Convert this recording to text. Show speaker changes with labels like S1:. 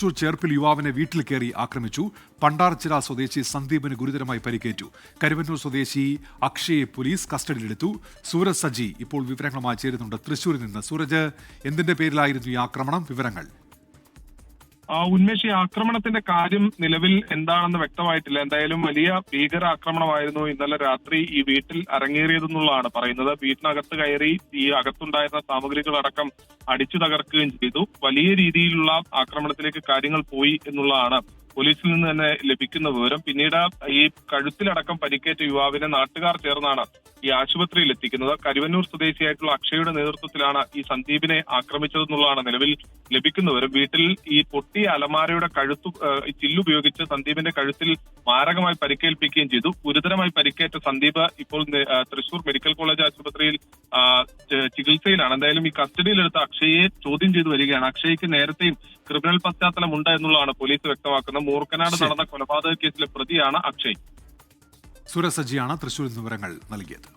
S1: തൃശൂർ ചേർപ്പിൽ യുവാവിനെ വീട്ടിൽ കയറി ആക്രമിച്ചു. പണ്ടാർച്ചിറ സ്വദേശി സന്ദീപിന് ഗുരുതരമായി പരിക്കേറ്റു. കരുവന്നൂർ സ്വദേശി അക്ഷയെ പോലീസ് കസ്റ്റഡിയിലെടുത്തു. സൂരജ് സജി ഇപ്പോൾ വിവരങ്ങളുമായി ചേരുന്നുണ്ട് തൃശൂരിൽ നിന്ന്. സൂരജ്, എന്തിന്റെ പേരിലായിരുന്നു ഈ ആക്രമണം? വിവരങ്ങൾ.
S2: ഉന്മേഷ്, ഈ ആക്രമണത്തിന്റെ കാര്യം നിലവിൽ എന്താണെന്ന് വ്യക്തമായിട്ടില്ല. എന്തായാലും വലിയ ഭീകരാക്രമണമായിരുന്നു ഇന്നലെ രാത്രി ഈ വീട്ടിൽ അരങ്ങേറിയതെന്നുള്ളതാണ് പറയുന്നത്. വീട്ടിനകത്ത് കയറി ഈ അകത്തുണ്ടായിരുന്ന സാമഗ്രികളടക്കം അടിച്ചു തകർക്കുകയും ചെയ്തു. വലിയ രീതിയിലുള്ള ആക്രമണത്തിലേക്ക് കാര്യങ്ങൾ പോയി എന്നുള്ളതാണ് പോലീസിൽ നിന്ന് തന്നെ ലഭിക്കുന്ന വിവരം. പിന്നീട് ഈ കഴുത്തിലടക്കം പരിക്കേറ്റ യുവാവിനെ നാട്ടുകാർ ചേർന്നാണ് ഈ ആശുപത്രിയിൽ എത്തിക്കുന്നത്. കരുവന്നൂർ സ്വദേശിയായിട്ടുള്ള അക്ഷയുടെ നേതൃത്വത്തിലാണ് ഈ സന്ദീപിനെ ആക്രമിച്ചതെന്നുള്ളതാണ് നിലവിൽ ലഭിക്കുന്ന വിവരം. വീട്ടിൽ ഈ പൊട്ടിയ അലമാരയുടെ ചില്ലുപയോഗിച്ച് സന്ദീപിന്റെ കഴുത്തിൽ മാരകമായി പരിക്കേൽപ്പിക്കുകയും ചെയ്തു. ഗുരുതരമായി പരിക്കേറ്റ സന്ദീപ് ഇപ്പോൾ തൃശൂർ മെഡിക്കൽ കോളേജ് ആശുപത്രിയിൽ ചികിത്സയിലാണ്. എന്തായാലും ഈ കസ്റ്റഡിയിലെടുത്ത അക്ഷയെ ചോദ്യം ചെയ്തു വരികയാണ്. അക്ഷയ്ക്ക് നേരത്തെയും ക്രിമിനൽ പശ്ചാത്തലമുണ്ട് എന്നുള്ളതാണ് പോലീസ് വ്യക്തമാക്കുന്നത്. മൂർക്കനാട് നടന്ന കൊലപാതക കേസിലെ പ്രതിയാണ് അക്ഷയ്.
S1: സൂരജ് സജിയാണ് തൃശൂരിൽ വിവരങ്ങൾ നൽകിയത്.